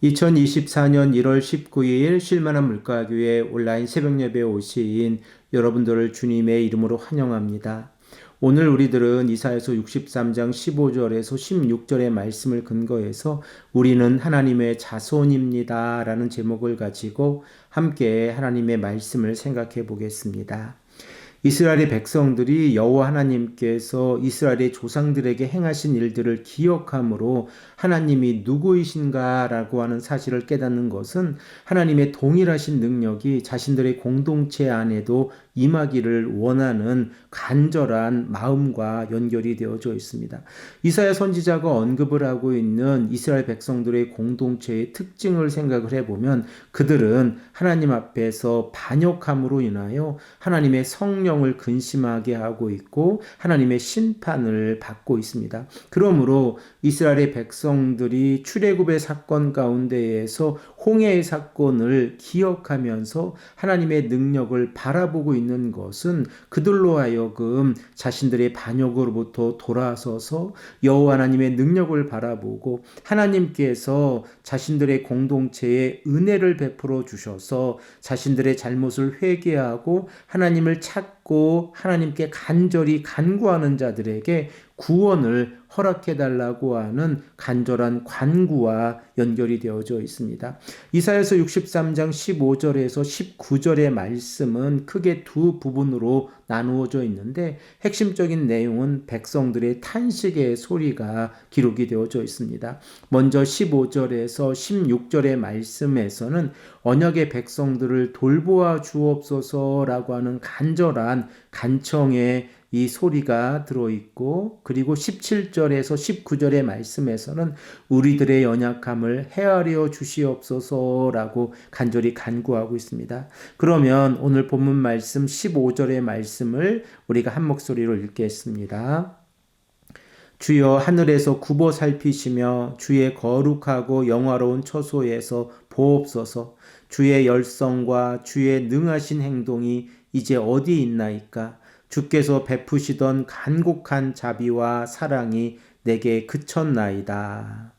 2024년 1월 19일 쉴만한 물가교회 온라인 새벽예배에 오신 여러분들을 주님의 이름으로 환영합니다. 오늘 우리들은 이사야서 63장 15절에서 16절의 말씀을 근거해서 우리는 하나님의 자손입니다 라는 제목을 가지고 함께 하나님의 말씀을 생각해 보겠습니다. 이스라엘의 백성들이 여호와 하나님께서 이스라엘의 조상들에게 행하신 일들을 기억함으로 하나님이 누구이신가라고 하는 사실을 깨닫는 것은 하나님의 동일하신 능력이 자신들의 공동체 안에도 임하기를 원하는 간절한 마음과 연결이 되어져 있습니다. 이사야 선지자가 언급을 하고 있는 이스라엘 백성들의 공동체의 특징을 생각을 해보면 그들은 하나님 앞에서 반역함으로 인하여 하나님의 성령을 근심하게 하고 있고 하나님의 심판을 받고 있습니다. 그러므로 이스라엘의 백성들이 출애굽의 사건 가운데에서 홍해의 사건을 기억하면서 하나님의 능력을 바라보고 있는 것은 그들로 하여금 자신들의 반역으로부터 돌아서서 여호와 하나님의 능력을 바라보고 하나님께서 자신들의 공동체에 은혜를 베풀어 주셔서 자신들의 잘못을 회개하고 하나님을 찾고 하나님께 간절히 간구하는 자들에게 구원을 허락해달라고 하는 간절한 간구와 연결이 되어져 있습니다. 이사야서 63장 15절에서 19절의 말씀은 크게 두 부분으로 나누어져 있는데 핵심적인 내용은 백성들의 탄식의 소리가 기록이 되어져 있습니다. 먼저 15절에서 16절의 말씀에서는 언약의 백성들을 돌보아 주옵소서라고 하는 간절한 간청의 이 소리가 들어있고 그리고 17절에서 19절의 말씀에서는 우리들의 연약함을 헤아려 주시옵소서라고 간절히 간구하고 있습니다. 그러면 오늘 본문 말씀 15절의 말씀을 우리가 한 목소리로 읽겠습니다. 주여 하늘에서 굽어 살피시며 주의 거룩하고 영화로운 처소에서 보옵소서. 주의 열성과 주의 능하신 행동이 이제 어디 있나이까? 주께서 베푸시던 간곡한 자비와 사랑이 내게 그쳤나이다.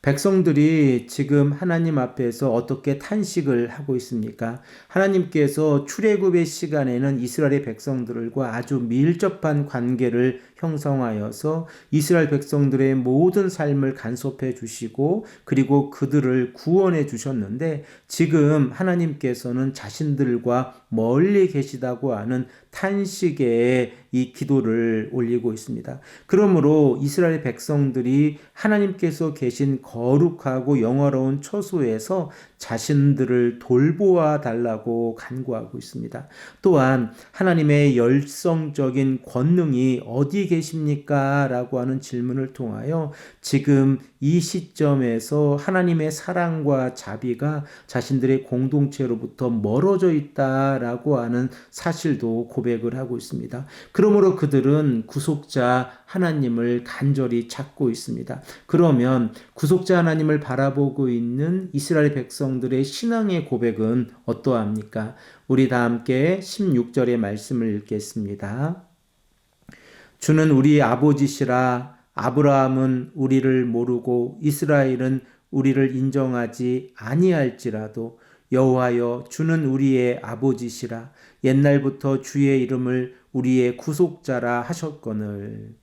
백성들이 지금 하나님 앞에서 어떻게 탄식을 하고 있습니까? 하나님께서 출애굽의 시간에는 이스라엘의 백성들과 아주 밀접한 관계를 형성하여서 이스라엘 백성들의 모든 삶을 간섭해 주시고 그리고 그들을 구원해 주셨는데 지금 하나님께서는 자신들과 멀리 계시다고 하는 탄식의 이 기도를 올리고 있습니다. 그러므로 이스라엘 백성들이 하나님께서 계신 거룩하고 영화로운 처소에서 자신들을 돌보아 달라고 간구하고 있습니다. 또한 하나님의 열성적인 권능이 어디 계십니까? 라고 하는 질문을 통하여 지금 이 시점에서 하나님의 사랑과 자비가 자신들의 공동체로부터 멀어져 있다라고 하는 사실도 고백을 하고 있습니다. 그러므로 그들은 구속자 하나님을 간절히 찾고 있습니다. 그러면 구속자 하나님을 바라보고 있는 이스라엘 백성들의 신앙의 고백은 어떠합니까? 우리 다 함께 16절의 말씀을 읽겠습니다. 주는 우리 아버지시라. 아브라함은 우리를 모르고 이스라엘은 우리를 인정하지 아니할지라도 여호와여 주는 우리의 아버지시라. 옛날부터 주의 이름을 우리의 구속자라 하셨거늘.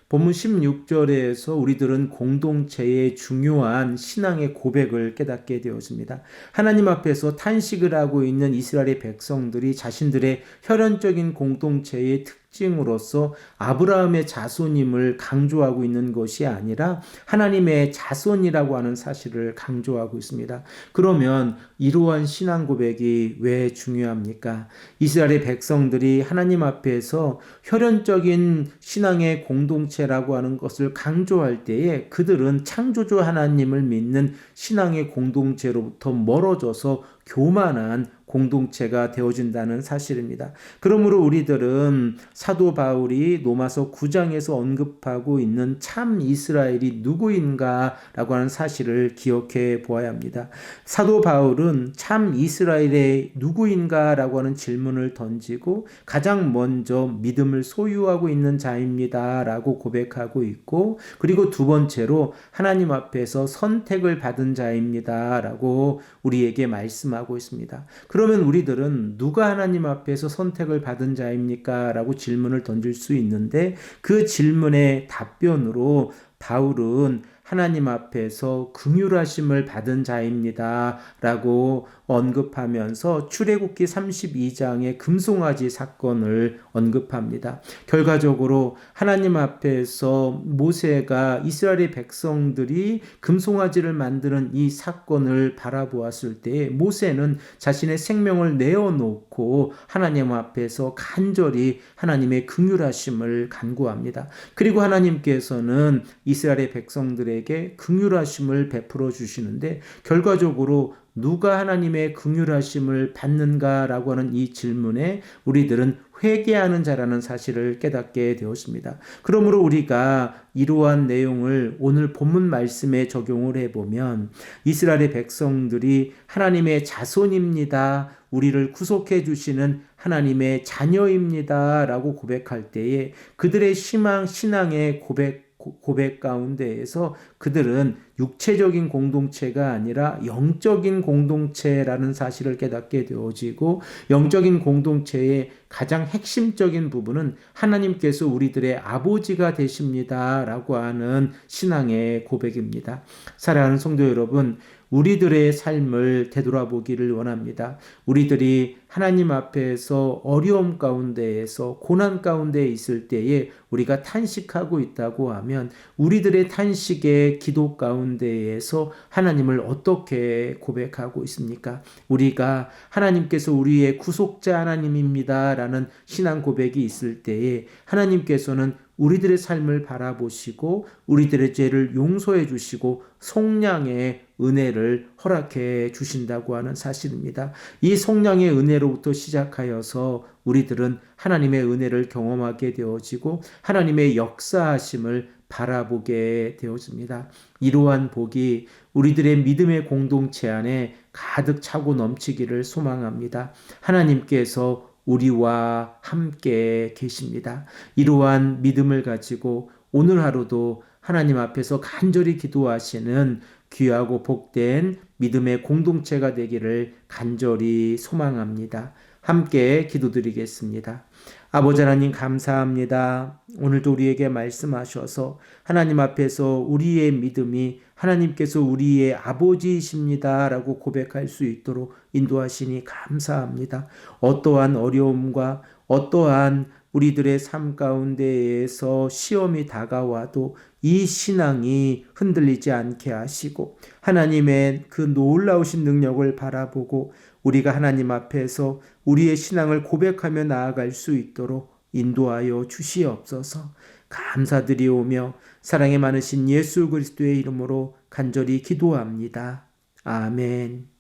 본문 16절에서 우리들은 공동체의 중요한 신앙의 고백을 깨닫게 되었습니다. 하나님 앞에서 탄식을 하고 있는 이스라엘의 백성들이 자신들의 혈연적인 공동체의 특징으로서 아브라함의 자손임을 강조하고 있는 것이 아니라 하나님의 자손이라고 하는 사실을 강조하고 있습니다. 그러면 이러한 신앙 고백이 왜 중요합니까? 이스라엘의 백성들이 하나님 앞에서 혈연적인 신앙의 공동체라고 하는 것을 강조할 때에 그들은 창조주 하나님을 믿는 신앙의 공동체로부터 멀어져서 교만한 공동체가 되어준다는 사실입니다. 그러므로 우리들은 사도 바울이 로마서 9장에서 언급하고 있는 참 이스라엘이 누구인가라고 하는 사실을 기억해 보아야 합니다. 사도 바울은 참 이스라엘의 누구인가라고 하는 질문을 던지고 가장 먼저 믿음을 소유하고 있는 자입니다 라고 고백하고 있고, 그리고 두 번째로 하나님 앞에서 선택을 받은 자입니다 라고 우리에게 말씀하고 있습니다. 그러면 우리들은 누가 하나님 앞에서 선택을 받은 자입니까? 라고 질문을 던질 수 있는데, 그 질문의 답변으로 바울은 하나님 앞에서 긍휼하심을 받은 자입니다 라고 언급하면서 출애굽기 32장의 금송아지 사건을 언급합니다. 결과적으로 하나님 앞에서 모세가 이스라엘의 백성들이 금송아지를 만드는 이 사건을 바라보았을 때 모세는 자신의 생명을 내어놓고 하나님 앞에서 간절히 하나님의 긍휼하심을 간구합니다. 그리고 하나님께서는 이스라엘의 백성들에게 긍휼하심을 베풀어 주시는데, 결과적으로 누가 하나님의 긍휼하심을 받는가라고 하는 이 질문에 우리들은 회개하는 자라는 사실을 깨닫게 되었습니다. 그러므로 우리가 이러한 내용을 오늘 본문 말씀에 적용을 해보면, 이스라엘의 백성들이 하나님의 자손입니다, 우리를 구속해 주시는 하나님의 자녀입니다 라고 고백할 때에 그들의 신앙의 고백 가운데에서 그들은 육체적인 공동체가 아니라 영적인 공동체라는 사실을 깨닫게 되어지고, 영적인 공동체의 가장 핵심적인 부분은 하나님께서 우리들의 아버지가 되십니다 라고 하는 신앙의 고백입니다. 사랑하는 성도 여러분, 우리들의 삶을 되돌아보기를 원합니다. 우리들이 하나님 앞에서 어려움 가운데에서 고난 가운데 있을 때에 우리가 탄식하고 있다고 하면 우리들의 탄식의 기도 가운데에서 하나님을 어떻게 고백하고 있습니까? 우리가 하나님께서 우리의 구속자 하나님입니다 라는 신앙 고백이 있을 때에 하나님께서는 우리들의 삶을 바라보시고 우리들의 죄를 용서해 주시고 속량의 은혜를 허락해 주신다고 하는 사실입니다. 이 속량의 은혜로부터 시작하여서 우리들은 하나님의 은혜를 경험하게 되어지고 하나님의 역사하심을 바라보게 되어집니다. 이러한 복이 우리들의 믿음의 공동체 안에 가득 차고 넘치기를 소망합니다. 하나님께서 우리와 함께 계십니다. 이러한 믿음을 가지고 오늘 하루도 하나님 앞에서 간절히 기도하시는 귀하고 복된 믿음의 공동체가 되기를 간절히 소망합니다. 함께 기도드리겠습니다. 아버지 하나님, 감사합니다. 오늘도 우리에게 말씀하셔서 하나님 앞에서 우리의 믿음이 하나님께서 우리의 아버지이십니다 라고 고백할 수 있도록 인도하시니 감사합니다. 어떠한 어려움과 어떠한 우리들의 삶 가운데에서 시험이 다가와도 이 신앙이 흔들리지 않게 하시고 하나님의 그 놀라우신 능력을 바라보고 우리가 하나님 앞에서 우리의 신앙을 고백하며 나아갈 수 있도록 인도하여 주시옵소서. 감사드리오며 사랑이 많으신 예수 그리스도의 이름으로 간절히 기도합니다. 아멘.